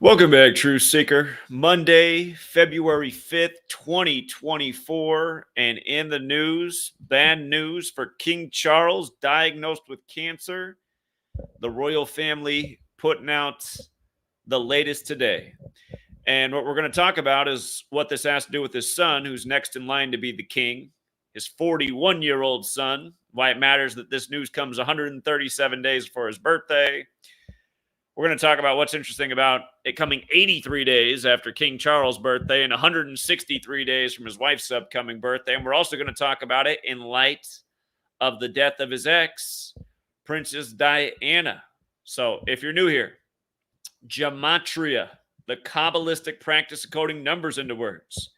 Welcome back, Truth Seeker. Monday, February 5th, 2024. And in the news, bad news for King Charles, diagnosed with cancer. The royal family putting out the latest today. And what we're going to talk about is what this has to do with his son, who's next in line to be the king, his 41-year-old son, why it matters that this news comes 137 days before his birthday. We're going to talk about what's interesting about it coming 83 days after King Charles' birthday and 163 days from his wife's upcoming birthday. And we're also going to talk about it in light of the death of his ex, Princess Diana. So if you're new here, Gematria, the Kabbalistic practice of coding numbers into words.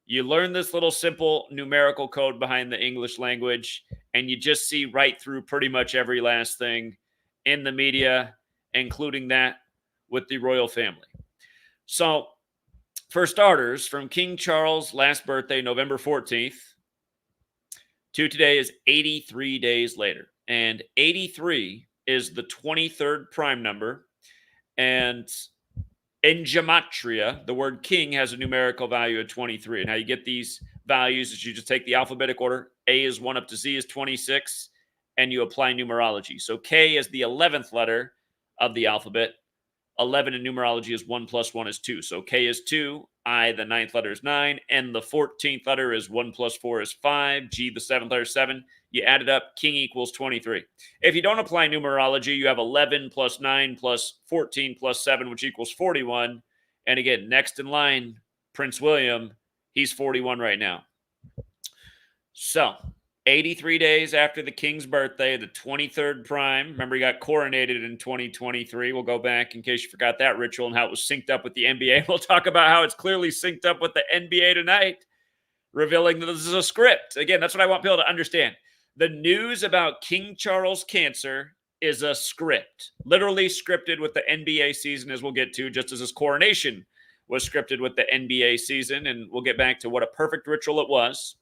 You learn this little simple numerical code behind the English language, and you just see right through pretty much every last thing in the media, including that with the royal family. So, for starters, from King Charles' last birthday, November 14th, to today is 83 days later. And 83 is the 23rd prime number. And in Gematria, the word king has a numerical value of 23. And how you get these values is you just take the alphabetic order. A is 1 up to Z is 26, and you apply numerology. So K is the 11th letter of the alphabet. 11 in numerology is 1 plus 1 is 2. So K is 2, I, the 9th letter, is 9, and the 14th letter is 1 plus 4 is 5, G, the 7th letter, is 7. You add it up, king equals 23. If you don't apply numerology, you have 11 plus 9 plus 14 plus 7, which equals 41. And again, next in line, Prince William, he's 41 right now. So, 83 days after the king's birthday, the 23rd prime. Remember, he got coronated in 2023. We'll go back in case you forgot that ritual and how it was synced up with the NBA. We'll talk about how it's clearly synced up with the NBA tonight, revealing that this is a script. Again, that's what I want people to understand. The news about King Charles' cancer is a script, literally scripted with the NBA season, as we'll get to, just as his coronation was scripted with the NBA season. And we'll get back to what a perfect ritual it was.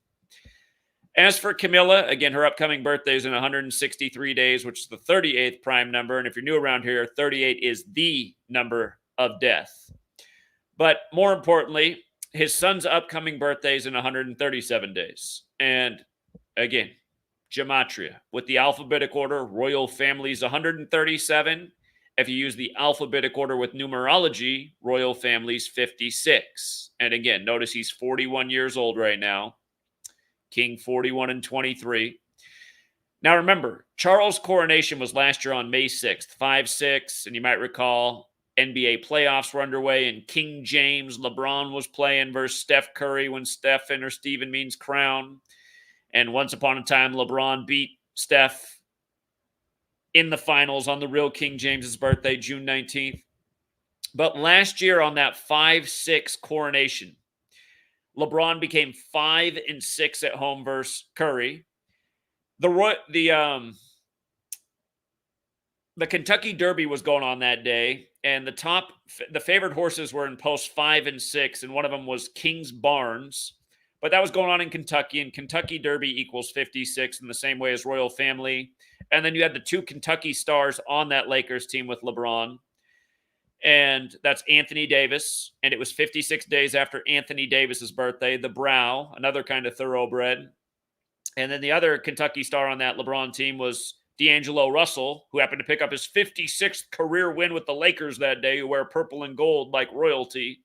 As for Camilla, again, her upcoming birthday is in 163 days, which is the 38th prime number. And if you're new around here, 38 is the number of death. But more importantly, his son's upcoming birthday is in 137 days. And again, Gematria, with the alphabetic order, royal family's 137. If you use the alphabetic order with numerology, royal family's 56. And again, notice he's 41 years old right now. King 41 and 23. Now remember, Charles' coronation was last year on May 6th, 5-6, and you might recall NBA playoffs were underway, and King James, LeBron was playing versus Steph Curry when Stephen or Steven means crown. And once upon a time, LeBron beat Steph in the finals on the real King James's birthday, June 19th. But last year on that 5-6 coronation, LeBron became 5-6 at home versus Curry. The Kentucky Derby was going on that day, and the favored horses were in post 5 and 6, and one of them was King's Barnes. But that was going on in Kentucky, and Kentucky Derby equals 56 in the same way as Royal Family. And then you had the two Kentucky stars on that Lakers team with LeBron. And that's Anthony Davis. And it was 56 days after Anthony Davis's birthday. The Brow, another kind of thoroughbred. And then the other Kentucky star on that LeBron team was D'Angelo Russell, who happened to pick up his 56th career win with the Lakers that day, who wear purple and gold like royalty.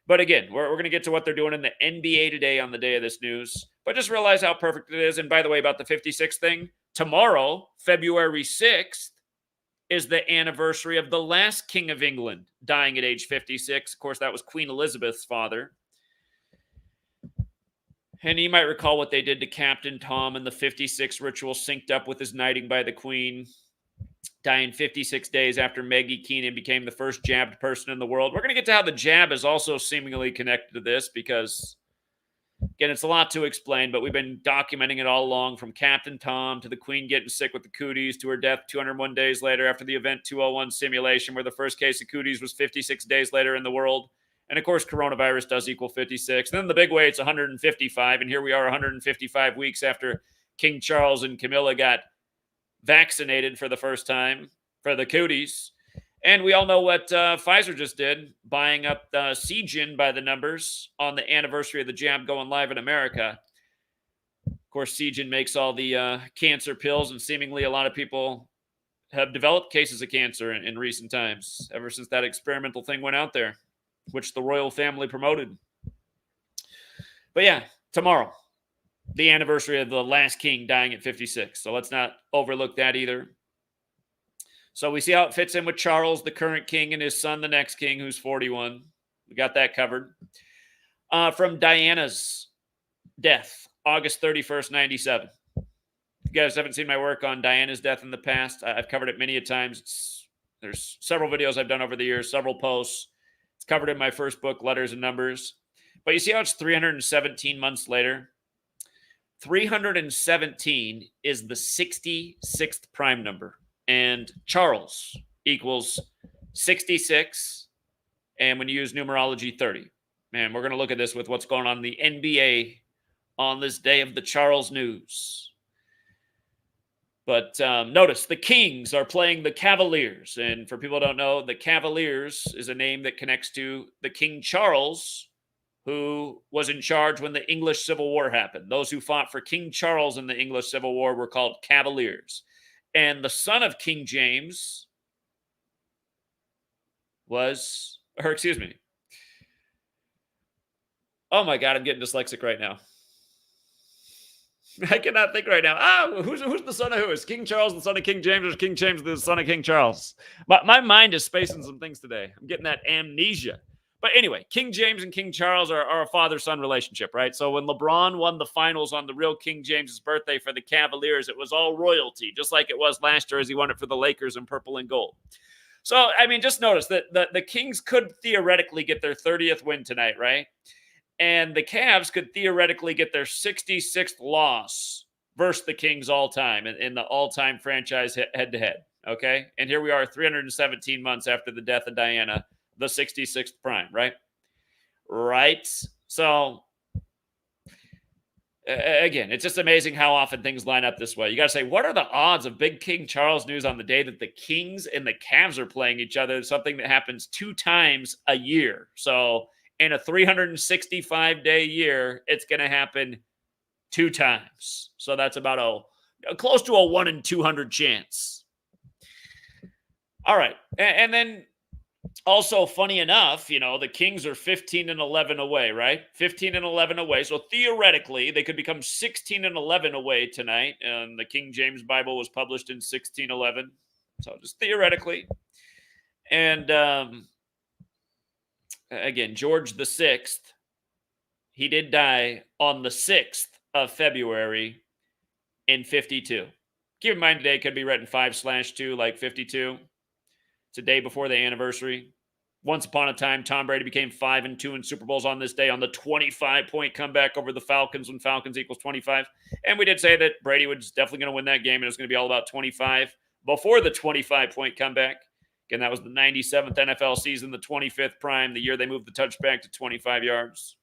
But again, we're going to get to what they're doing in the NBA today on the day of this news. But just realize how perfect it is. And by the way, about the 56 thing, tomorrow, February 6th, is the anniversary of the last King of England dying at age 56. Of course, that was Queen Elizabeth's father. And you might recall what they did to Captain Tom in the 56 ritual, synced up with his knighting by the Queen, dying 56 days after Maggie Keenan became the first jabbed person in the world. We're going to get to how the jab is also seemingly connected to this because, again, it's a lot to explain, but we've been documenting it all along, from Captain Tom to the Queen getting sick with the cooties to her death 201 days later after the Event 201 simulation, where the first case of cooties was 56 days later in the world. And, of course, coronavirus does equal 56. And then the big way, it's 155. And here we are 155 weeks after King Charles and Camilla got vaccinated for the first time for the cooties. And we all know what Pfizer just did, buying up Seagen by the numbers on the anniversary of the jab going live in America. Of course, Seagen makes all the cancer pills, and seemingly a lot of people have developed cases of cancer in recent times, ever since that experimental thing went out there, which the royal family promoted. But yeah, tomorrow, the anniversary of the last king dying at 56. So let's not overlook that either. So we see how it fits in with Charles, the current king, and his son, the next king, who's 41. We got that covered. From Diana's death, August 31st, 97. If you guys haven't seen my work on Diana's death in the past, I've covered it many a times. There's several videos I've done over the years, several posts. It's covered in my first book, Letters and Numbers. But you see how it's 317 months later? 317 is the 66th prime number. And Charles equals 66. And when you use numerology, 30. Man, we're going to look at this with what's going on in the NBA on this day of the Charles news. But notice the Kings are playing the Cavaliers. And for people who don't know, the Cavaliers is a name that connects to the King Charles, who was in charge when the English Civil War happened. Those who fought for King Charles in the English Civil War were called Cavaliers. And the son of King James was, or excuse me. Oh my God, I'm getting dyslexic right now. I cannot think right now. Who's the son of who? Is King Charles the son of King James, or is King James the son of King Charles? My mind is spacing some things today. I'm getting that amnesia. But anyway, King James and King Charles are a father-son relationship, right? So when LeBron won the finals on the real King James's birthday for the Cavaliers, it was all royalty, just like it was last year as he won it for the Lakers in purple and gold. So, I mean, just notice that the Kings could theoretically get their 30th win tonight, right? And the Cavs could theoretically get their 66th loss versus the Kings all-time in the all-time franchise head-to-head, okay? And here we are 317 months after the death of Diana, the 66th prime, right? Right? So, again, it's just amazing how often things line up this way. You got to say, what are the odds of big King Charles news on the day that the Kings and the Cavs are playing each other? Something that happens 2 times a year. So, in a 365-day year, it's going to happen 2 times. So that's about close to a 1 in 200 chance. All right. And then also, funny enough, you know, the Kings are 15-11 away, right? 15-11 away. So theoretically, they could become 16-11 away tonight. And the King James Bible was published in 1611. So just theoretically. And again, George VI, he did die on the 6th of February in 52. Keep in mind, today could be written 5/2, like 52. It's a day before the anniversary. Once upon a time, Tom Brady became 5-2 in Super Bowls on this day on the 25-point comeback over the Falcons when Falcons equals 25. And we did say that Brady was definitely going to win that game, and it was going to be all about 25 before the 25-point comeback. Again, that was the 97th NFL season, the 25th prime, the year they moved the touchback to 25 yards.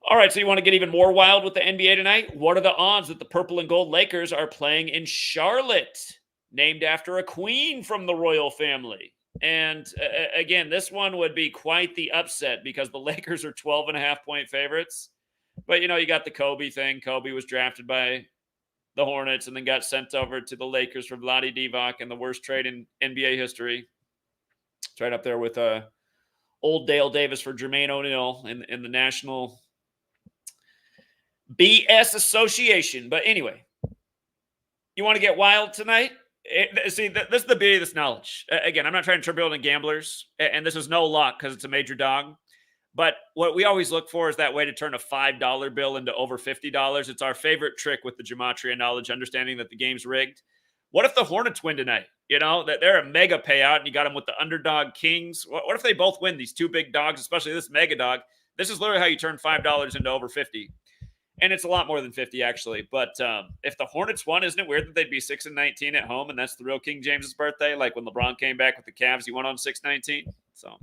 All right, so you want to get even more wild with the NBA tonight? What are the odds that the purple and gold Lakers are playing in Charlotte, named after a queen from the royal family? And again, this one would be quite the upset because the Lakers are 12.5-point favorites. But, you know, you got the Kobe thing. Kobe was drafted by the Hornets and then got sent over to the Lakers for Vlade Divac in the worst trade in NBA history. It's right up there with old Dale Davis for Jermaine O'Neal in the National BS Association. But anyway, you want to get wild tonight? See, this is the beauty of this knowledge. Again, I'm not trying to turn people into gamblers, and this is no luck because it's a major dog. But what we always look for is that way to turn a $5 bill into over $50. It's our favorite trick with the Gematria knowledge, understanding that the game's rigged. What if the Hornets win tonight? You know, that they're a mega payout, and you got them with the underdog Kings. What if they both win, these 2 big dogs, especially this mega dog? This is literally how you turn $5 into over 50. And it's a lot more than 50, actually. But if the Hornets won, isn't it weird that they'd be 6-19 at home, and that's the real King James's birthday? Like when LeBron came back with the Cavs, he won on 6-19. So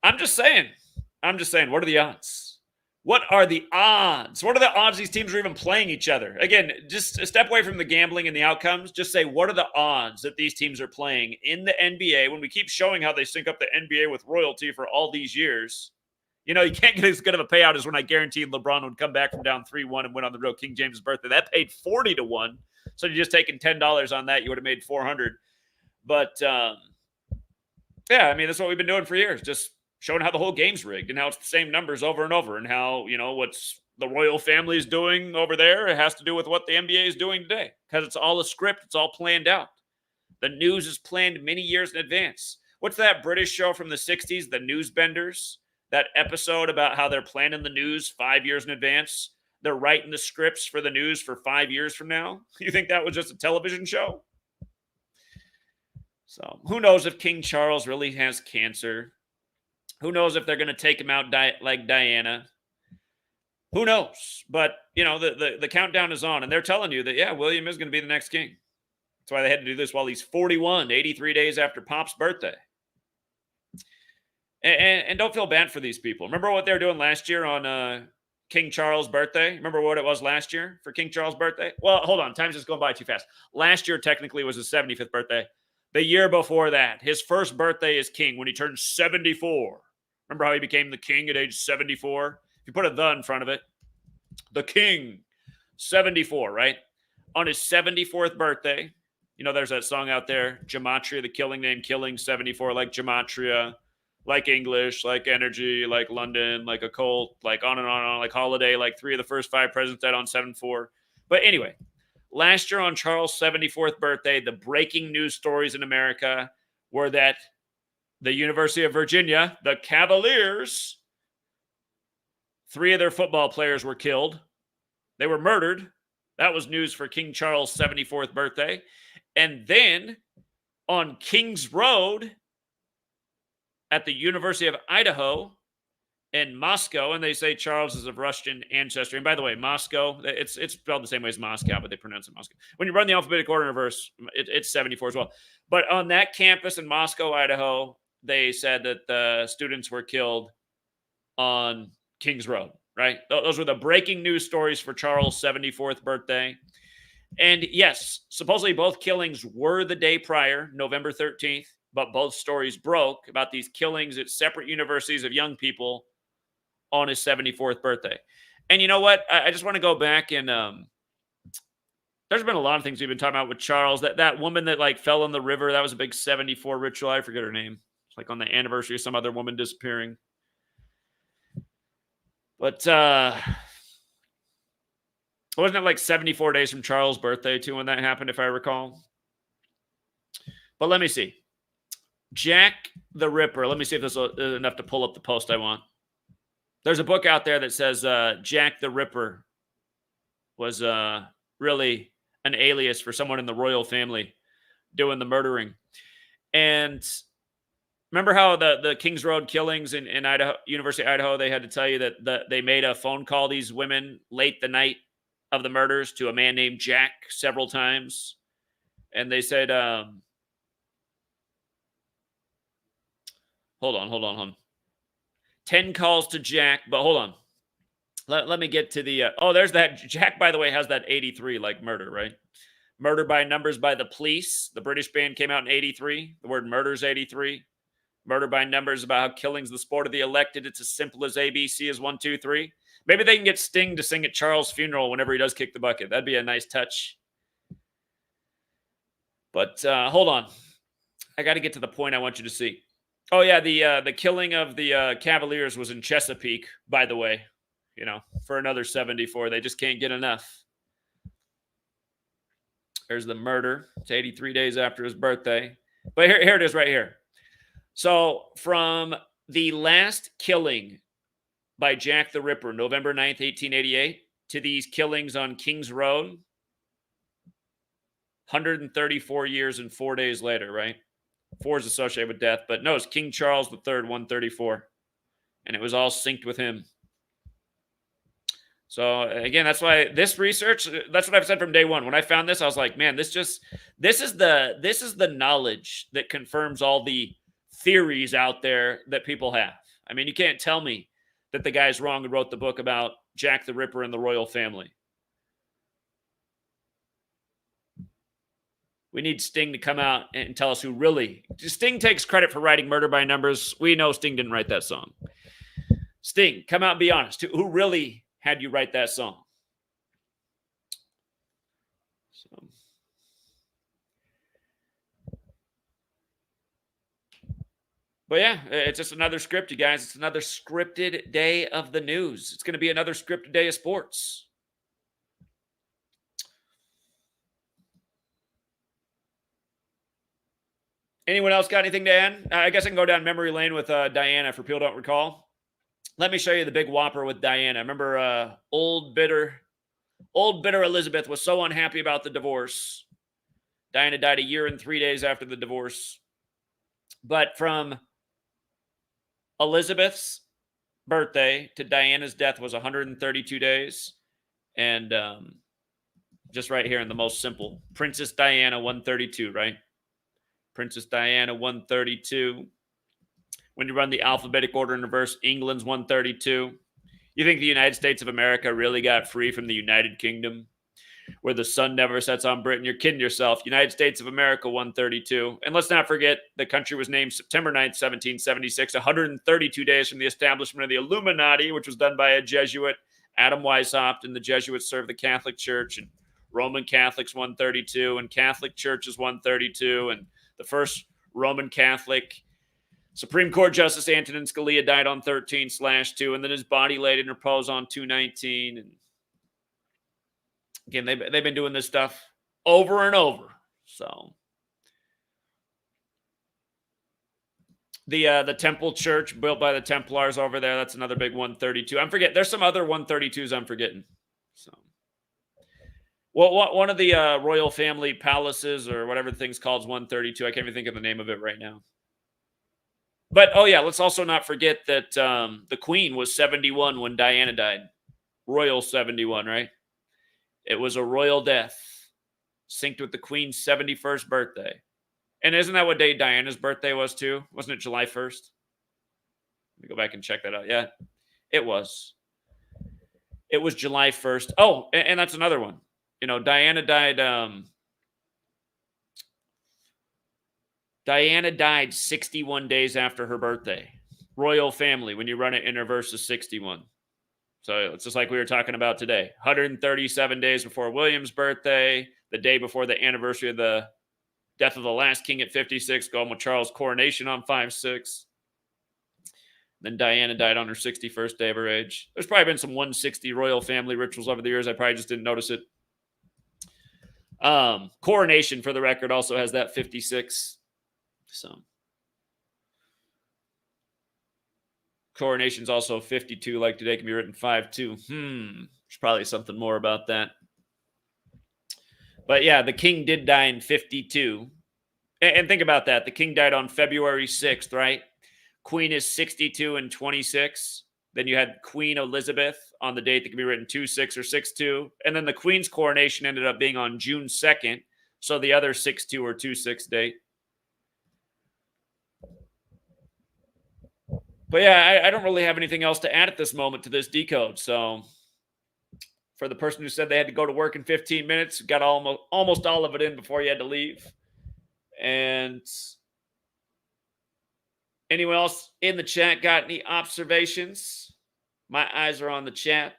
I'm just saying, what are the odds? What are the odds? What are the odds these teams are even playing each other? Again, just a step away from the gambling and the outcomes. Just say, what are the odds that these teams are playing in the NBA when we keep showing how they sync up the NBA with royalty for all these years? You know, you can't get as good of a payout as when I guaranteed LeBron would come back from down 3-1 and win on the road King James' birthday. That paid 40 to 1. So you just taking $10 on that, you would have made 400. But yeah, I mean, that's what we've been doing for years. Just showing how the whole game's rigged and how it's the same numbers over and over, and how, you know, what's the royal family is doing over there, it has to do with what the NBA is doing today, because it's all a script. It's all planned out. The news is planned many years in advance. What's that British show from the 60s, The Newsbenders? That episode about how they're planning the news 5 years in advance. They're writing the scripts for the news for 5 years from now. You think that was just a television show? So who knows if King Charles really has cancer? Who knows if they're going to take him out like Diana? Who knows? But, you know, the countdown is on, and they're telling you that, yeah, William is going to be the next king. That's why they had to do this while he's 41, 83 days after Pop's birthday. And don't feel bad for these people. Remember what they were doing last year on King Charles' birthday? Remember what it was last year for King Charles' birthday? Well, hold on. Time's just going by too fast. Last year technically was his 75th birthday. The year before that, his first birthday as king when he turned 74. Remember how he became the king at age 74? If you put a "the" in front of it, the king, 74, right? On his 74th birthday, you know, there's that song out there, Gematria, the killing name, killing 74, like Gematria, like English, like energy, like London, like a cult, like on and on, like holiday, like 3 of the first 5 presidents died on 7-4. But anyway, last year on Charles' 74th birthday, the breaking news stories in America were that the University of Virginia, the Cavaliers, 3 of their football players were killed. They were murdered. That was news for King Charles' 74th birthday. And then on King's Road at the University of Idaho in Moscow, and they say Charles is of Russian ancestry. And by the way, Moscow, it's spelled the same way as Moscow, but they pronounce it Moscow. When you run the alphabetic order in reverse, it's 74 as well. But on that campus in Moscow, Idaho, they said that the students were killed on King's Road, right? Those were the breaking news stories for Charles' 74th birthday. And yes, supposedly both killings were the day prior, November 13th, but both stories broke about these killings at separate universities of young people on his 74th birthday. And you know what? I just want to go back and there's been a lot of things we've been talking about with Charles. That woman that like fell in the river, that was a big 74 ritual. I forget her name. It's like on the anniversary of some other woman disappearing. But wasn't it like 74 days from Charles' birthday too when that happened, if I recall? But let me see. Jack the Ripper. Let me see if this is enough to pull up the post I want. There's a book out there that says Jack the Ripper was really an alias for someone in the royal family doing the murdering. And remember how the Kings Road killings in Idaho, University of Idaho, they had to tell you that they made a phone call, these women, late the night of the murders to a man named Jack several times. And they said, hold on. 10 calls to Jack, but hold on. Let me get to the, there's that. Jack, by the way, has that 83, like murder, right? Murder by Numbers by the Police. The British band came out in 83. The word murder's 83. Murder by Numbers about how killing's the sport of the elected. It's as simple as ABC is 1, 2, 3. Maybe they can get Sting to sing at Charles' funeral whenever he does kick the bucket. That'd be a nice touch. But hold on. I got to get to the point I want you to see. Oh, yeah, the killing of the Cavaliers was in Chesapeake, by the way. You know, for another 74. They just can't get enough. There's the murder. It's 83 days after his birthday. But here it is right here. So from the last killing by Jack the Ripper, November 9th, 1888, to these killings on King's Road, 134 years and 4 days later, right? 4 is associated with death, but no, it's King Charles III, 134. And it was all synced with him. So again, that's why this research, that's what I've said from day one. When I found this, I was like, man, this is the knowledge that confirms all the theories out there that people have. I mean, you can't tell me that the guy's wrong who wrote the book about Jack the Ripper and the royal family. We need Sting to come out and tell us who really. Sting takes credit for writing Murder by Numbers. We know Sting didn't write that song. Sting, come out and be honest. Who really had you write that song? So. But yeah, it's just another script, you guys. It's another scripted day of the news. It's going to be another scripted day of sports. Anyone else got anything to add? I guess I can go down memory lane with Diana for people who don't recall. Let me show you the big whopper with Diana. Remember old bitter Elizabeth was so unhappy about the divorce. Diana died a year and 3 days after the divorce. But from Elizabeth's birthday to Diana's death was 132 days. And just right here in the most simple, Princess Diana 132, right? Princess Diana 132. When you run the alphabetic order in reverse, England's 132. You think the United States of America really got free from the United Kingdom, where the sun never sets on Britain? You're kidding yourself. United States of America 132. And let's not forget the country was named September 9th, 1776, 132 days from the establishment of the Illuminati, which was done by a Jesuit, Adam Weishaupt, and the Jesuits served the Catholic Church, and Roman Catholics 132, and Catholic Churches 132, and the first Roman Catholic Supreme Court Justice Antonin Scalia died on 13/2, and then his body laid in repose on 219. And again, they've been doing this stuff over and over. So the Temple Church built by the Templars over there, that's another big 132. I'm forgetting. There's some other 132s I'm forgetting. So. Well, one of the royal family palaces or whatever the thing's called is 132. I can't even think of the name of it right now. But, oh yeah, let's also not forget that the Queen was 71 when Diana died. Royal 71, right? It was a royal death, synced with the Queen's 71st birthday. And isn't that what day Diana's birthday was too? Wasn't it July 1st? Let me go back and check that out. Yeah, it was. It was July 1st. Oh, and that's another one. You know, Diana died 61 days after her birthday. Royal family, when you run it in reverse, is 61. So it's just like we were talking about today. 137 days before William's birthday, the day before the anniversary of the death of the last king at 56, going with Charles' coronation on 5/6. Then Diana died on her 61st day of her age. There's probably been some 160 royal family rituals over the years. I probably just didn't notice it. Coronation, for the record, also has that 56. So coronation's also 52, like today can be written 5-2. There's probably something more about that. But yeah, the king did die in 52. And think about that. The king died on February 6th, right? Queen is 62 and 26. Then you had Queen Elizabeth on the date that can be written 2-6 or 6-2. And then the Queen's coronation ended up being on June 2nd. So the other 6-2 or 2-6 date. But yeah, I don't really have anything else to add at this moment to this decode. So for the person who said they had to go to work in 15 minutes, got almost all of it in before you had to leave. And anyone else in the chat got any observations? My eyes are on the chat.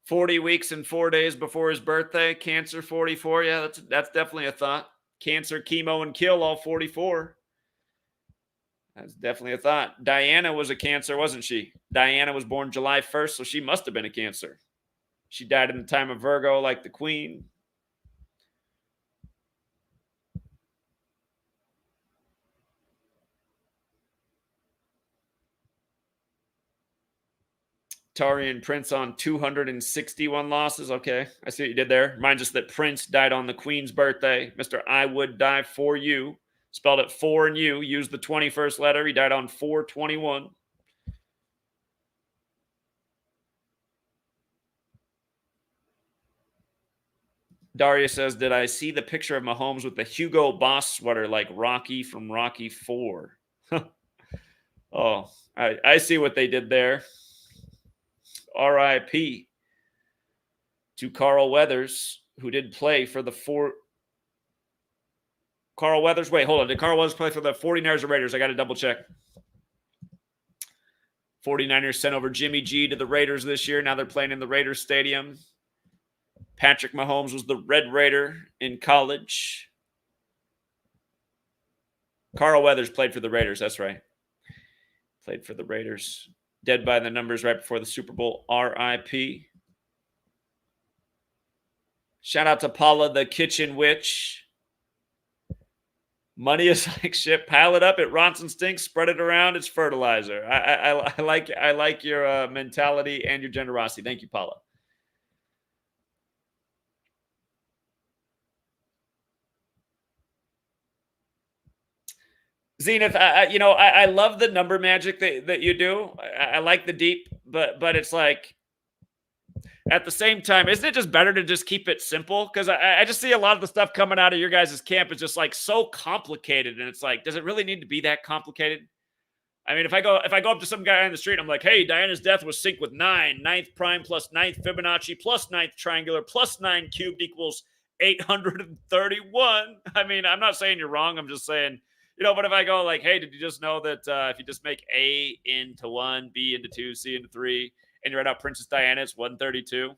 "40 weeks and 4 days before his birthday, Cancer 44. Yeah, that's definitely a thought. Cancer, chemo, and kill, all 44. That's definitely a thought. Diana was a Cancer, wasn't she? Diana was born July 1st, so she must have been a Cancer. She died in the time of Virgo like the Queen. Tarian Prince on 261 losses. Okay, I see what you did there. Reminds us that Prince died on the Queen's birthday. Mr. I Would Die For You. Spelled it 4 and U. Used the 21st letter. He died on 4/21. Daria says, did I see the picture of Mahomes with the Hugo Boss sweater like Rocky from Rocky 4? Oh, I see what they did there. R.I.P. to Carl Weathers, who did play for the Carl Weathers. Wait, hold on. Did Carl Weathers play for the 49ers or Raiders? I got to double check. 49ers sent over Jimmy G to the Raiders this year. Now they're playing in the Raiders Stadium. Patrick Mahomes was the Red Raider in college. Carl Weathers played for the Raiders. That's right. Played for the Raiders. Dead by the numbers right before the Super Bowl. R.I.P. Shout out to Paula, the kitchen witch. Money is like shit. Pile it up. It rots and stinks. Spread it around. It's fertilizer. I like your mentality and your generosity. Thank you, Paula. Zenith, I love the number magic that you do. I like the deep, but it's like at the same time, isn't it just better to just keep it simple? Because I just see a lot of the stuff coming out of your guys' camp is just like so complicated, and it's like, does it really need to be that complicated? I mean, if I go up to some guy on the street, I'm like, hey, Diana's death was synced with 9, 9th prime plus 9th Fibonacci plus 9th triangular plus 9 cubed equals 831. I mean, I'm not saying you're wrong. I'm just saying, but if I go like, hey, did you just know that if you just make A into 1, B into 2, C into 3, and you write out Princess Diana, it's 132,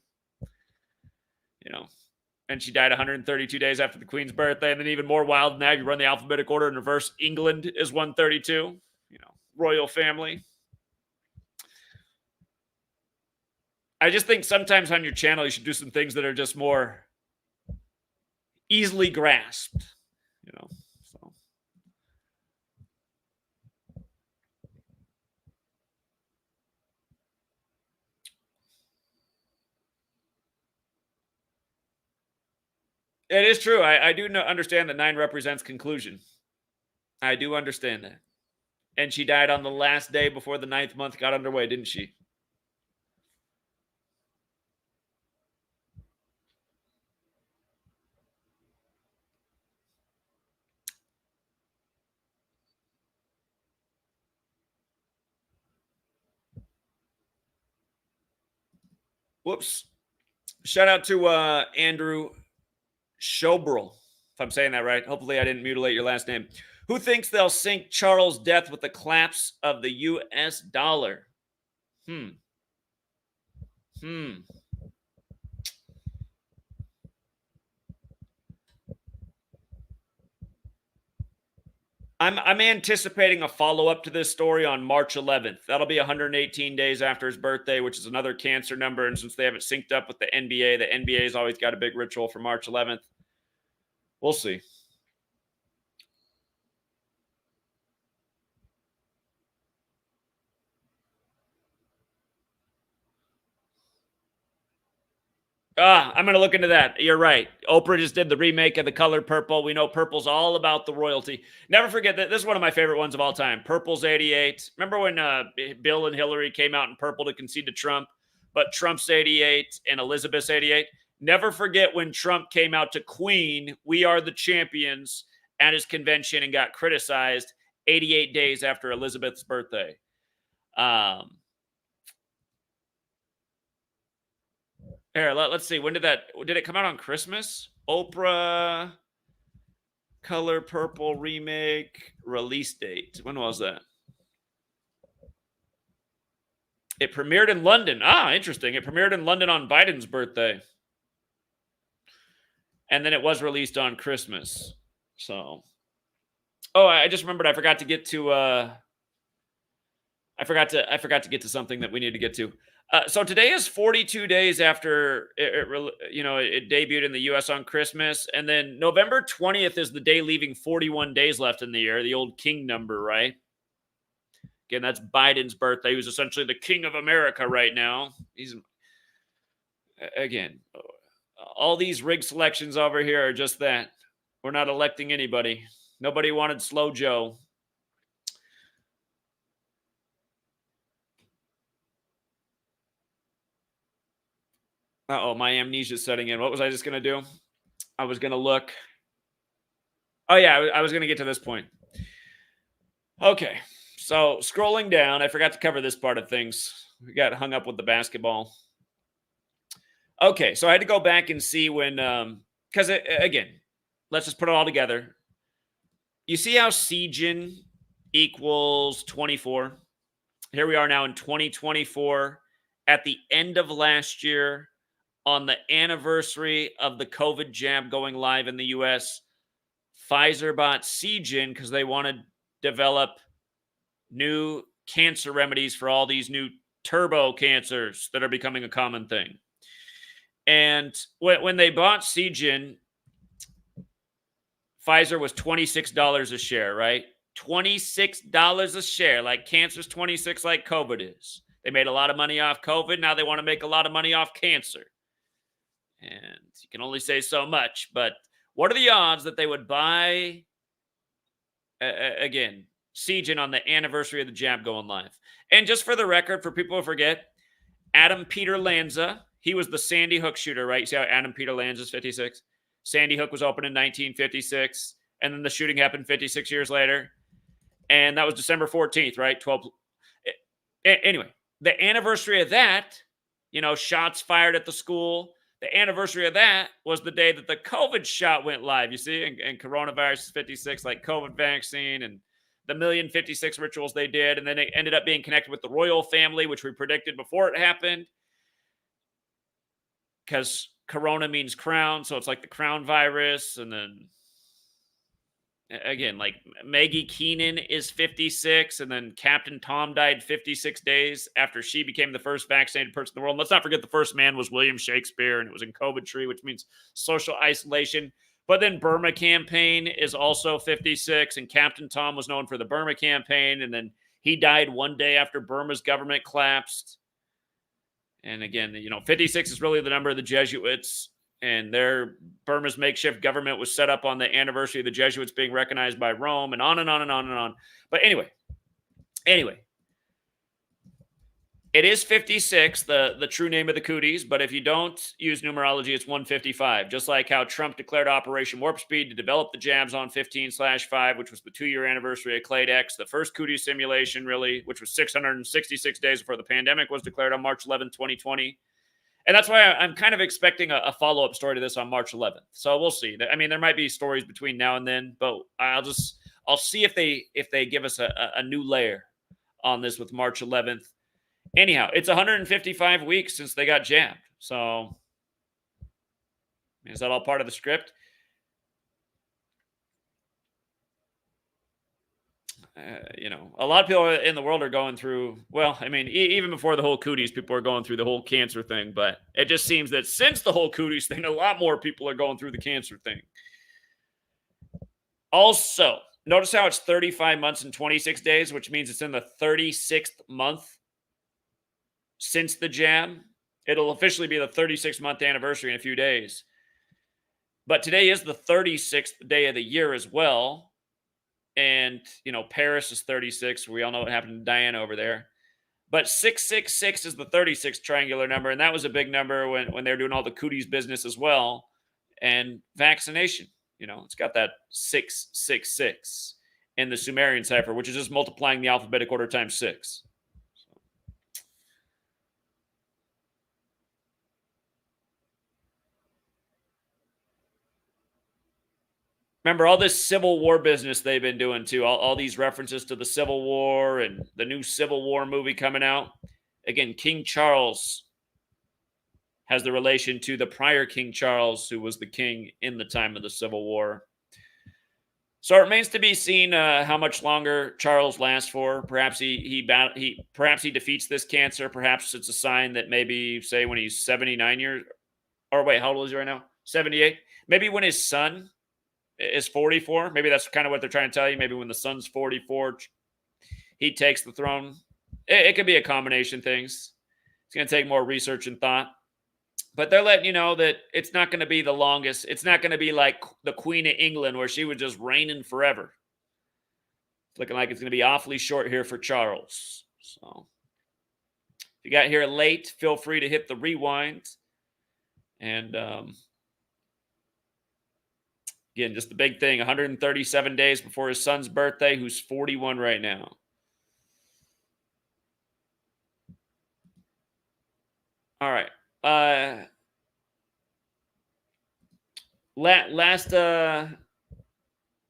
and she died 132 days after the Queen's birthday. And then even more wild than that, you run the alphabetic order in reverse. England is 132, royal family. I just think sometimes on your channel, you should do some things that are just more easily grasped, so. It is true. I do understand that 9 represents conclusion. I do understand that. And she died on the last day before the 9th month got underway, didn't she? Whoops. Shout out to Andrew Schobrel, if I'm saying that right. Hopefully I didn't mutilate your last name. Who thinks they'll sink Charles' death with the collapse of the U.S. dollar? I'm anticipating a follow-up to this story on March 11th. That'll be 118 days after his birthday, which is another Cancer number. And since they haven't synced up with the NBA's always got a big ritual for March 11th. We'll see. I'm going to look into that. You're right. Oprah just did the remake of The Color Purple. We know purple's all about the royalty. Never forget that this is one of my favorite ones of all time. Purple's 88. Remember when Bill and Hillary came out in purple to concede to Trump, but Trump's 88 and Elizabeth's 88? Never forget when Trump came out to Queen, "We Are the Champions," at his convention and got criticized 88 days after Elizabeth's birthday. Here, let's see. When did it come out on Christmas? Oprah Color Purple remake release date. When was that? It premiered in London. Interesting. It premiered in London on Biden's birthday. And then it was released on Christmas. So, I just remembered I forgot to get to I forgot to get to something that we need to get to. So today is 42 days after it debuted in the U.S. on Christmas, and then November 20th is the day leaving 41 days left in the year, the old king number, right? Again, that's Biden's birthday, who's essentially the king of America right now. He's, again, all these rig selections over here are just that. We're not electing anybody. Nobody wanted Slow Joe. Uh-oh, my amnesia's setting in. What was I just going to do? I was going to look. Oh, yeah, I was going to get to this point. Okay, so scrolling down, I forgot to cover this part of things. We got hung up with the basketball. Okay, so I had to go back and see when, because again, let's just put it all together. You see how Seagen equals 24? Here we are now in 2024 at the end of last year on the anniversary of the COVID jab going live in the US. Pfizer bought Seagen because they want to develop new cancer remedies for all these new turbo cancers that are becoming a common thing. And when they bought Seagen, Pfizer was $26 a share, right? $26 a share, like cancer's 26 like COVID is. They made a lot of money off COVID. Now they want to make a lot of money off cancer. And you can only say so much, but what are the odds that they would buy, again, Seagen on the anniversary of the jab going live? And just for the record, for people who forget, Adam Peter Lanza, he was the Sandy Hook shooter, right? You see how Adam Peter Lanza's 56? Sandy Hook was opened in 1956, and then the shooting happened 56 years later. And that was December 14th, right? 12. Anyway, the anniversary of that, shots fired at the school. The anniversary of that was the day that the COVID shot went live, you see? And coronavirus is 56, like COVID vaccine and the 1,000,056 rituals they did. And then it ended up being connected with the royal family, which we predicted before it happened. Because corona means crown, so it's like the crown virus. And then, again, like Maggie Keenan is 56, and then Captain Tom died 56 days after she became the first vaccinated person in the world. And let's not forget the first man was William Shakespeare, and it was in Coventry, which means social isolation. But then Burma campaign is also 56, and Captain Tom was known for the Burma campaign, and then he died one day after Burma's government collapsed. And again, 56 is really the number of the Jesuits, and their Burma's makeshift government was set up on the anniversary of the Jesuits being recognized by Rome, and on and on and on and on. But anyway, it is 56, the true name of the cooties, but if you don't use numerology, it's 155, just like how Trump declared Operation Warp Speed to develop the jabs on 15/5, which was the 2-year anniversary of Clade X, the first cootie simulation, really, which was 666 days before the pandemic was declared on March 11, 2020. And that's why I'm kind of expecting a follow-up story to this on March 11th. So we'll see. I mean, there might be stories between now and then, but I'll see if they give us a new layer on this with March 11th. Anyhow, it's 155 weeks since they got jabbed. So is that all part of the script? A lot of people in the world are going through, well, I mean, even before the whole cooties, people are going through the whole cancer thing. But it just seems that since the whole cooties thing, a lot more people are going through the cancer thing. Also, notice how it's 35 months and 26 days, which means it's in the 36th month since the jab. It'll officially be the 36th-month anniversary in a few days. But today is the 36th day of the year as well. And, Paris is 36. We all know what happened to Diana over there. But 666 is the 36th triangular number, and that was a big number when they were doing all the cooties business as well. And vaccination, it's got that 666 in the Sumerian cipher, which is just multiplying the alphabetic order times 6. Remember all this Civil War business they've been doing too, all these references to the Civil War and the new Civil War movie coming out. Again, King Charles has the relation to the prior King Charles, who was the king in the time of the Civil War. So it remains to be seen how much longer Charles lasts for. Perhaps he defeats this cancer. Perhaps it's a sign that maybe, say, when he's 79 years, or wait, how old is he right now? 78. Maybe when his son is 44. Maybe that's kind of what they're trying to tell you. Maybe when the son's 44, he takes the throne. It could be a combination of things. It's going to take more research and thought. But they're letting you know that it's not going to be the longest. It's not going to be like the Queen of England where she was just reigning forever. It's looking like it's going to be awfully short here for Charles. So if you got here late, feel free to hit the rewind. And again, just the big thing, 137 days before his son's birthday, who's 41 right now. All right. Last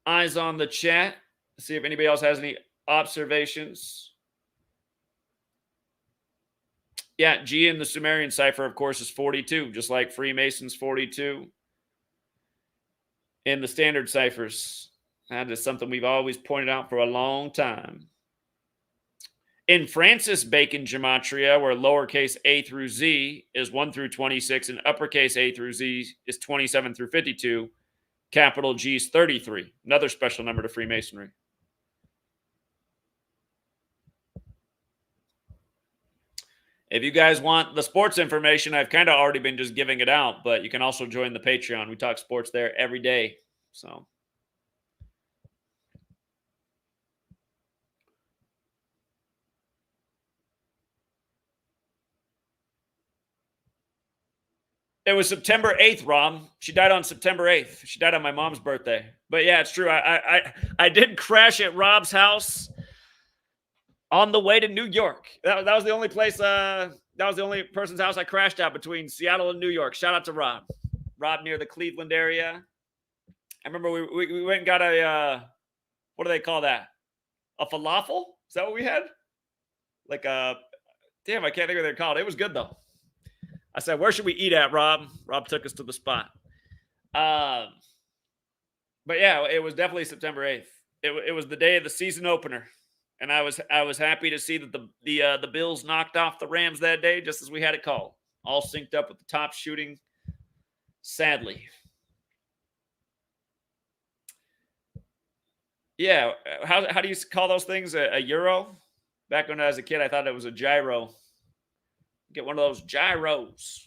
eyes on the chat. See if anybody else has any observations. Yeah, G in the Sumerian cipher, of course, is 42, just like Freemason's 42. In the standard ciphers, that is something we've always pointed out for a long time. In Francis Bacon Gematria, where lowercase a through z is 1 through 26 and uppercase a through z is 27 through 52, capital G is 33. Another special number to Freemasonry. If you guys want the sports information, I've kind of already been just giving it out, but you can also join the Patreon. We talk sports there every day. So it was September 8th, Rom. She died on September 8th. She died on my mom's birthday. But yeah, it's true. I did crash at Rob's house on the way to New York. That was the only place, that was the only person's house I crashed at between Seattle and New York. Shout out to Rob. Rob near the Cleveland area. I remember we went and got a, what do they call that? A falafel? Is that what we had? Like a, damn, I can't think of what they're called. It was good though. I said, where should we eat at, Rob? Rob took us to the spot. But yeah, it was definitely September 8th. It was the day of the season opener. And I was happy to see that the Bills knocked off the Rams that day, just as we had it called. All synced up with the top shooting, sadly. Yeah, how do you call those things? A euro? Back when I was a kid, I thought it was a gyro. Get one of those gyros.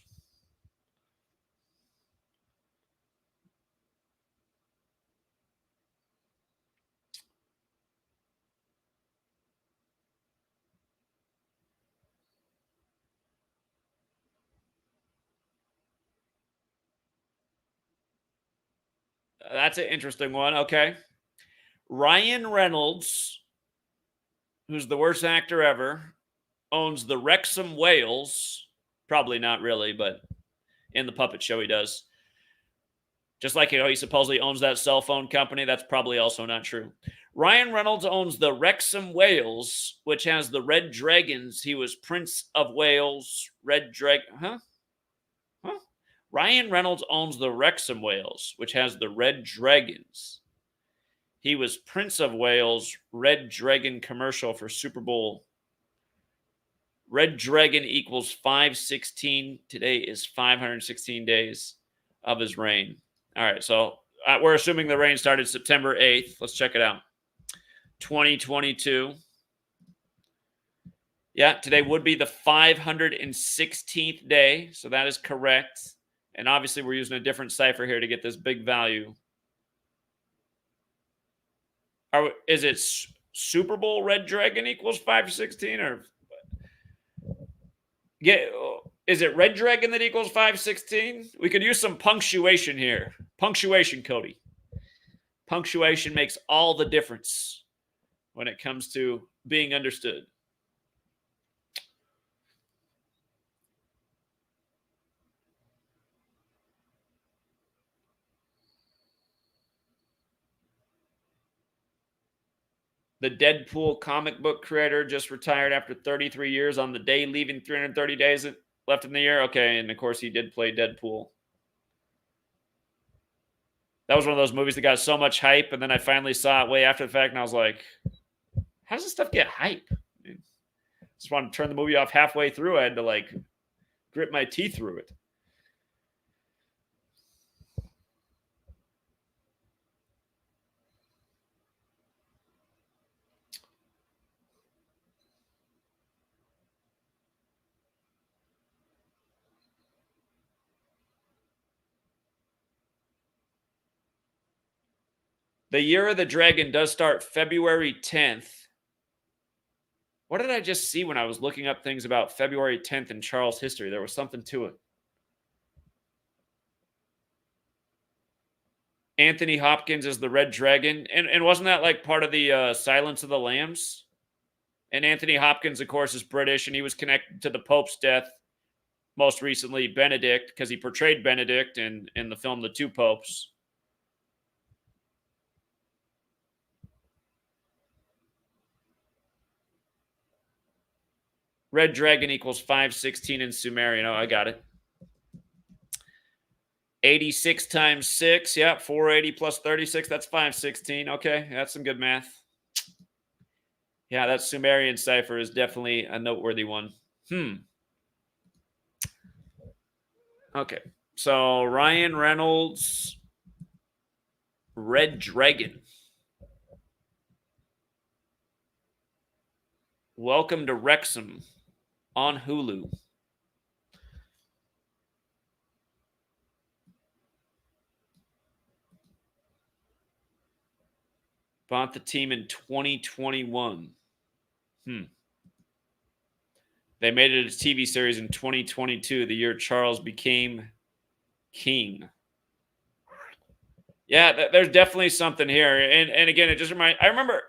That's an interesting one. Okay. Ryan Reynolds, who's the worst actor ever, owns the Wrexham Whales. Probably not really, but in the puppet show he does. Just like he supposedly owns that cell phone company, that's probably also not true. Ryan Reynolds owns the Wrexham Whales, which has the Red Dragons. He was Prince of Wales. Red Dragon. Huh? Ryan Reynolds owns the Wrexham Whales, which has the Red Dragons. He was Prince of Wales, Red Dragon commercial for Super Bowl. Red Dragon equals 516. Today is 516 days of his reign. All right, so we're assuming the reign started September 8th. Let's check it out. 2022. Yeah, today would be the 516th day, so that is correct. And obviously, we're using a different cipher here to get this big value. Is it Super Bowl Red Dragon equals 516, or is it Red Dragon that equals 516? We could use some punctuation here. Punctuation, Cody. Punctuation makes all the difference when it comes to being understood. The Deadpool comic book creator just retired after 33 years on the day, leaving 330 days left in the year. Okay, and of course he did play Deadpool. That was one of those movies that got so much hype, and then I finally saw it way after the fact, and I was like, how does this stuff get hype? I just wanted to turn the movie off halfway through. I had to grit my teeth through it. The Year of the Dragon does start February 10th. What did I just see when I was looking up things about February 10th in Charles history? There was something to it. Anthony Hopkins is the Red Dragon. And wasn't that like part of the Silence of the Lambs? And Anthony Hopkins, of course, is British, and he was connected to the Pope's death, most recently Benedict, because he portrayed Benedict in the film The Two Popes. Red Dragon equals 516 in Sumerian. Oh, I got it. 86 times 6. Yep, 480 plus 36. That's 516. Okay, that's some good math. Yeah, that Sumerian cipher is definitely a noteworthy one. Okay, so Ryan Reynolds, Red Dragon. Welcome to Wrexham on Hulu. Bought the team in 2021. They made it a TV series in 2022, the year Charles became king. Yeah, there's definitely something here. And again, it just I remember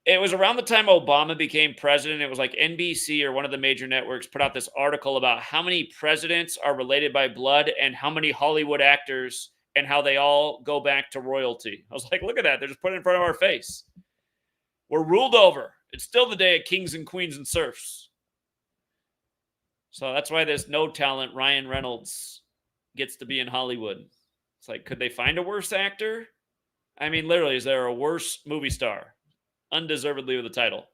it was around the time Obama became president. It was like NBC or one of the major networks put out this article about how many presidents are related by blood and how many Hollywood actors and how they all go back to royalty. I was like, look at that. They're just putting it in front of our face. We're ruled over. It's still the day of kings and queens and serfs. So that's why this no talent Ryan Reynolds gets to be in Hollywood. It's like, could they find a worse actor? I mean, literally, is there a worse movie star? Undeservedly with the title.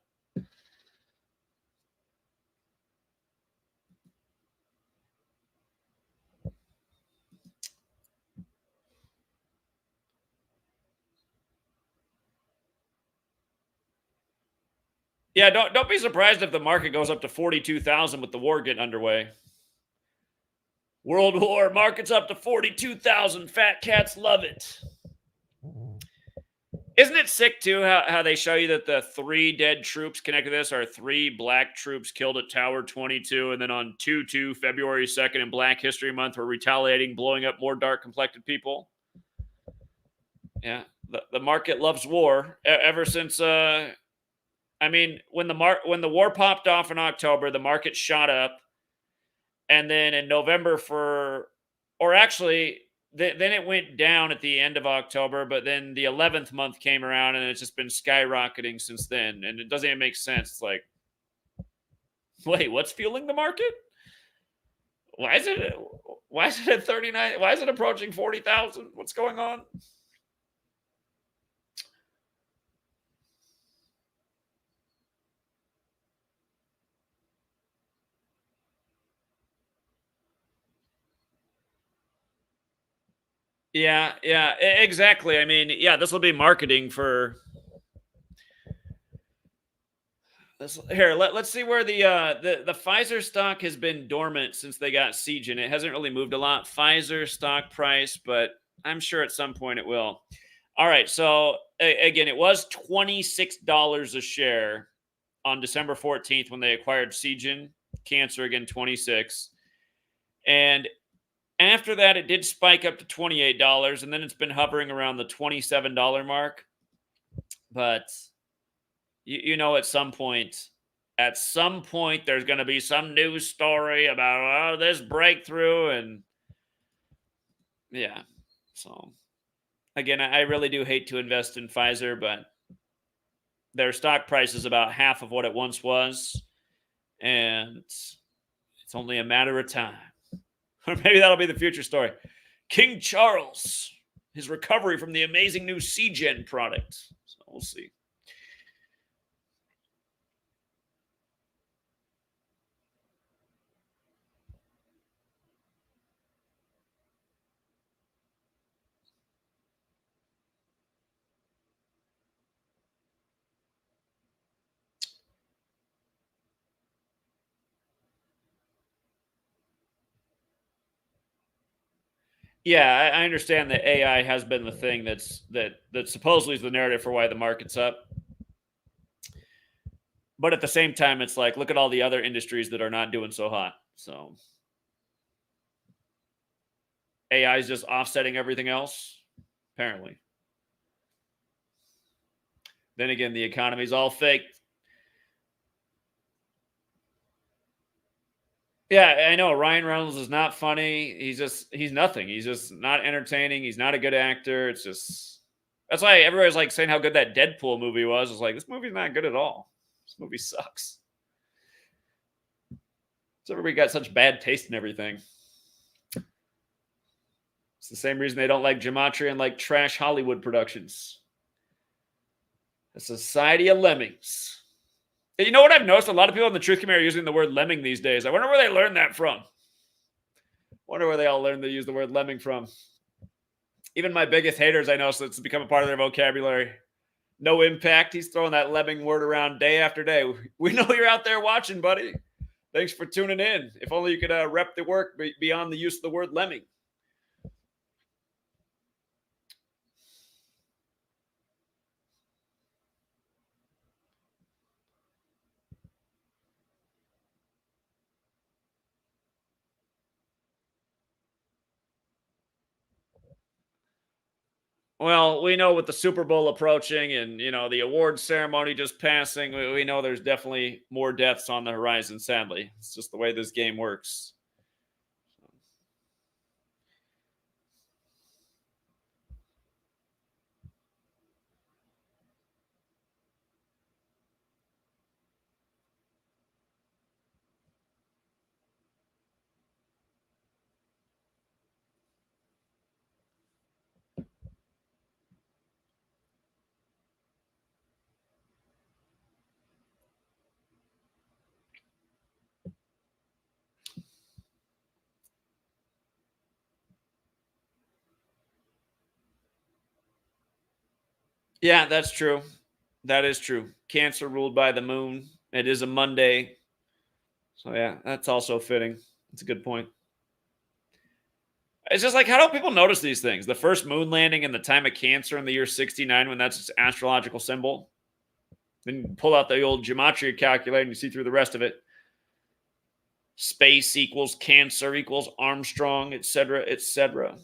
Yeah, don't be surprised if the market goes up to 42,000 with the war getting underway. World War, market's up to 42,000. Fat cats love it. Isn't it sick, too, how they show you that the 3 dead troops connected to this are 3 black troops killed at Tower 22, and then on 2/2, February 2nd, in Black History Month, we're retaliating, blowing up more dark-complected people? Yeah, the market loves war. Ever since, I mean, when the war popped off in October, the market shot up, and then in November or actually, then it went down at the end of October, but then the 11th month came around, and it's just been skyrocketing since then, and it doesn't even make sense. It's like, wait, what's fueling the market? Why is it at 39? Why is it approaching 40,000? What's going on? Yeah, exactly. I mean, yeah, this will be marketing for this. Here, let's see where the Pfizer stock has been dormant since they got Siege in. It hasn't really moved a lot. Pfizer stock price, but I'm sure at some point it will. All right, so again, it was $26 a share on December 14th when they acquired Seagen. Cancer again, 26. And after that, it did spike up to $28, and then it's been hovering around the $27 mark. But you know, at some point, there's going to be some news story about this breakthrough, and yeah. So again, I really do hate to invest in Pfizer, but their stock price is about half of what it once was, and it's only a matter of time. Or maybe that'll be the future story. King Charles, his recovery from the amazing new C-Gen product. So we'll see. Yeah, I understand that AI has been the thing that supposedly is the narrative for why the market's up. But at the same time, it's like, look at all the other industries that are not doing so hot. So AI is just offsetting everything else, apparently. Then again, the economy's all fake. Yeah, I know. Ryan Reynolds is not funny. He's nothing. He's just not entertaining. He's not a good actor. It's just that's why everybody's like saying how good that Deadpool movie was. It's like this movie's not good at all. This movie sucks. So everybody got such bad taste in everything. It's the same reason they don't like Gematria and like trash Hollywood productions. A society of lemmings. And you know what I've noticed? A lot of people in the truth community are using the word lemming these days. I wonder where they learned that from. Wonder where they all learned to use the word lemming from. Even my biggest haters, I know, so it's become a part of their vocabulary. No impact. He's throwing that lemming word around day after day. We know you're out there watching, buddy. Thanks for tuning in. If only you could rep the work beyond the use of the word lemming. Well, we know with the Super Bowl approaching and, the awards ceremony just passing, we know there's definitely more deaths on the horizon, sadly. It's just the way this game works. Yeah, that's true. That is true. Cancer ruled by the moon. It is a Monday. So, yeah, that's also fitting. That's a good point. It's just like, how do people notice these things? The first moon landing and the time of Cancer in the year 69, when that's its astrological symbol. Then you pull out the old Gematria calculator and you see through the rest of it. Space equals Cancer equals Armstrong, etc., etc.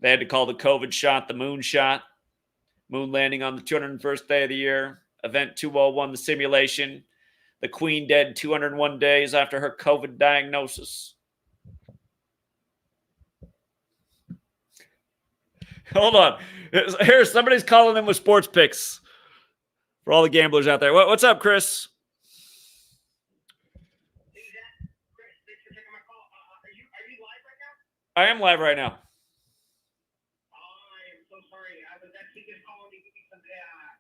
They had to call the COVID shot the moon shot. Moon landing on the 201st day of the year. Event 201, the simulation. The Queen dead 201 days after her COVID diagnosis. Hold on. Here's somebody's calling in with sports picks for all the gamblers out there. What's up, Chris? I am live right now. I am so sorry. I was actually just calling to give you some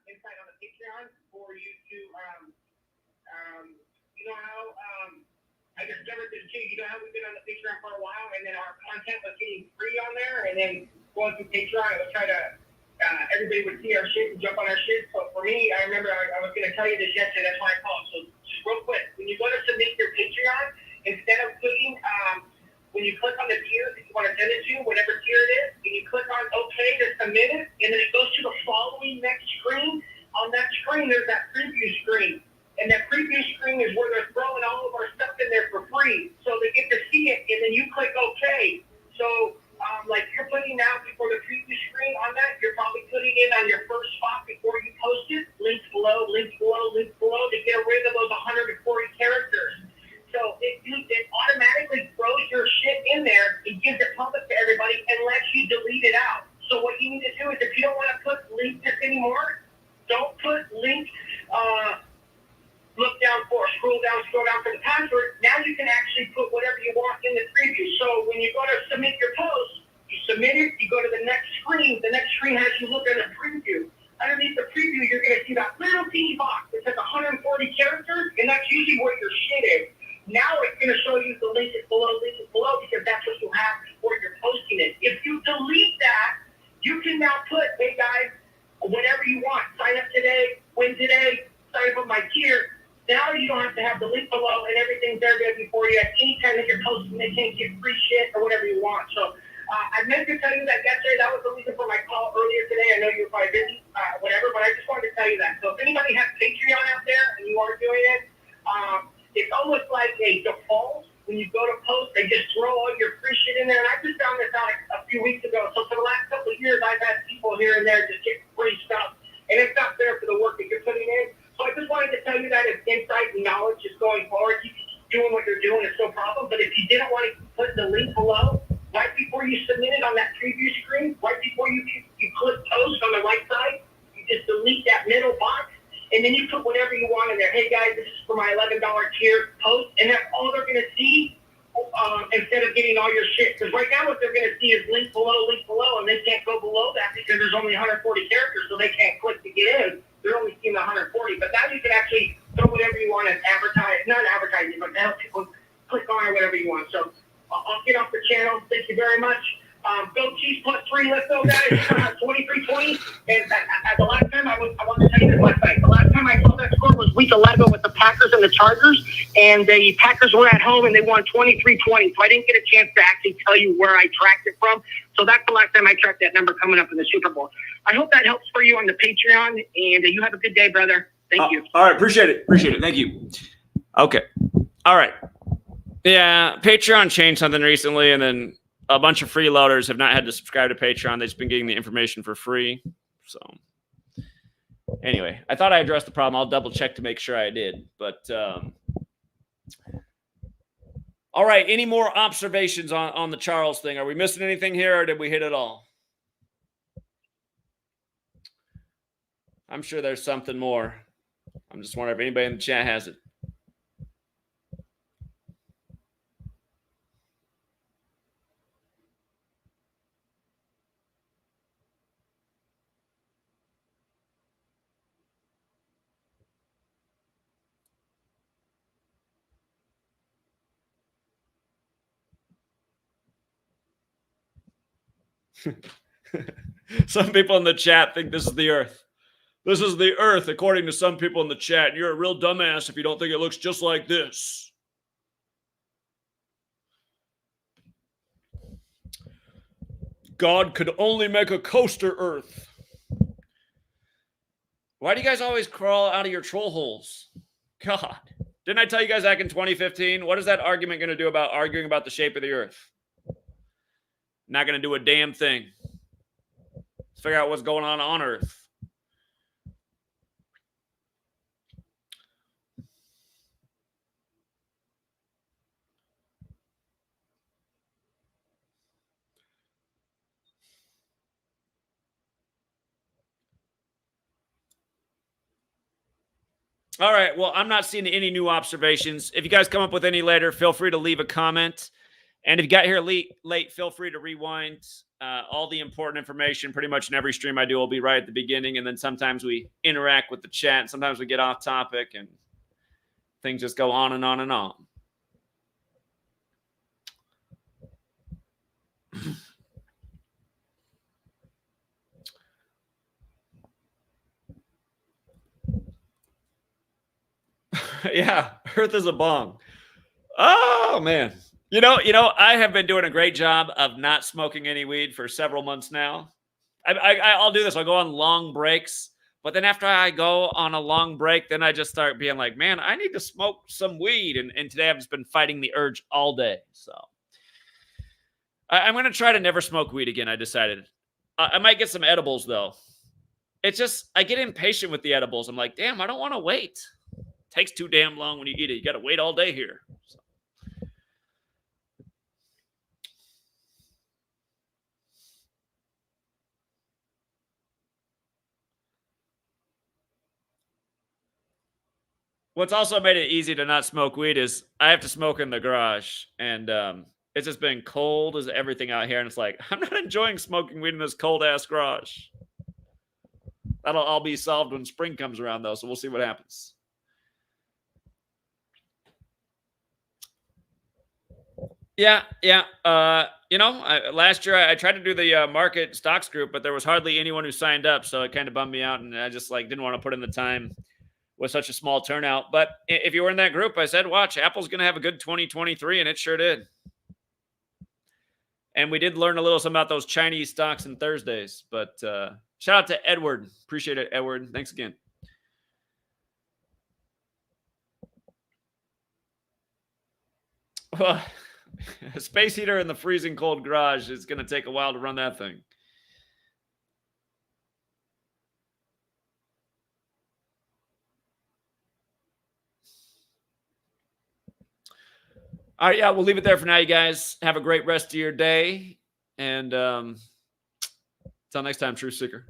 insight on the Patreon for you to, you know how I discovered this too. You know how we've been on the Patreon for a while, and then our content was getting free on there, and then going through Patreon, I would try to, everybody would see our shit and jump on our shit. So for me, I remember I was going to tell you this yesterday. That's why I called. So just real quick, when you go to submit your Patreon, instead of clicking, when you click on the tier that you want to send it to, whatever tier it is, and you click on OK to submit it, and then it goes to the following next screen. On that screen, there's that preview screen. And that preview screen is where they're throwing all of our stuff in there for free. So they get to see it, and then you click OK. So, like you're putting out before the preview screen on that, you're probably putting it on your first spot before you post it. Links below, links below, links below to get rid of those 140 characters. So it automatically throws your shit in there and gives it public to everybody and lets you delete it out. So what you need to do is if you don't want to put links anymore, don't put links, scroll down for the password. Now you can actually put whatever you want in the preview. So when you go to submit your post, you submit it, you go to the next screen. The next screen has you look at a preview. Underneath the preview, you're going to see that little teeny box that says 140 characters, and that's usually where your shit is. Now it's going to show you the link is below, because that's what you have before you're posting it. If you delete that, you can now put, hey guys, whatever you want. Sign up today, win today, sign up on my tier. Now you don't have to have the link below and everything's there before you. At any time that you're posting, they can't get free shit or whatever you want. So to tell you that. So if anybody has Patreon out there and you are doing it, it's almost like a default. When you go to post, they just throw all your free shit in there. And I just found this out a few weeks ago. So for the last couple of years, I've had people here and there just get free stuff. And it's not fair for the work that you're putting in. So I just wanted to tell you that as insight and knowledge is going forward. You keep doing what you're doing, it's no problem. But if you didn't want to put the link below, right before you submit it on that preview screen, right before you click post on the right side, you just delete that middle box. And then you put whatever you want in there. Hey, guys, this is for my $11 tier post. And that's all they're going to see instead of getting all your shit. Because right now what they're going to see is link below, and they can't go below that because there's only 140 characters, so they can't click to get in. They're only seeing the 140. But now you can actually throw whatever you want as not advertising, but to help people click on or whatever you want. So I'll get off the channel. Thank you very much. Go Chiefs +3. Let's go, guys. 23-20. And the last time I want to tell you this last night. The last time I saw that score was week 11 with the Packers and the Chargers, and the Packers were at home and they won 23-20. So I didn't get a chance to actually tell you where I tracked it from. So that's the last time I tracked that number coming up in the Super Bowl. I hope that helps for you on the Patreon, and you have a good day, brother. Thank you. All right, appreciate it. Thank you. Okay. All right. Yeah, Patreon changed something recently, and then a bunch of freeloaders have not had to subscribe to Patreon. They've just been getting the information for free. So anyway, I thought I addressed the problem. I'll double check to make sure I did. But all right, any more observations on the Charles thing? Are we missing anything here, or did we hit it all? I'm sure there's something more. I'm just wondering if anybody in the chat has it. Some people in the chat think this is the Earth. This is the Earth, according to some people in the chat. You're a real dumbass if you don't think it looks just like this. God could only make a coaster Earth. Why do you guys always crawl out of your troll holes? God. Didn't I tell you guys back in 2015? What is that argument going to do about arguing about the shape of the Earth? Not going to do a damn thing. Let's figure out what's going on Earth. All right. Well, I'm not seeing any new observations. If you guys come up with any later, feel free to leave a comment. And if you got here late, feel free to rewind. All the important information pretty much in every stream I do will be right at the beginning. And then sometimes we interact with the chat. And sometimes we get off topic and things just go on and on and on. Yeah, Earth is a bong. Oh, man. You know, I have been doing a great job of not smoking any weed for several months now. I'll do this. I'll go on long breaks. But then after I go on a long break, then I just start being like, man, I need to smoke some weed. And today I've just been fighting the urge all day. So I'm going to try to never smoke weed again, I decided. I might get some edibles, though. It's just, I get impatient with the edibles. I'm like, damn, I don't want to wait. It takes too damn long when you eat it. You got to wait all day here. So. What's also made it easy to not smoke weed is I have to smoke in the garage. And it's just been cold as everything out here. And it's like, I'm not enjoying smoking weed in this cold-ass garage. That'll all be solved when spring comes around, though. So we'll see what happens. Yeah. Last year I tried to do the market stocks group, but there was hardly anyone who signed up. So it kind of bummed me out. And I just didn't want to put in the time with such a small turnout. But if you were in that group, I said, watch, Apple's going to have a good 2023, and it sure did. And we did learn a little something about those Chinese stocks on Thursdays, but Shout out to Edward. Appreciate it, Edward. Thanks again. Well, a space heater in the freezing cold garage is going to take a while to run that thing. All right, yeah, we'll leave it there for now, you guys. Have a great rest of your day. And until next time, Truth Seeker.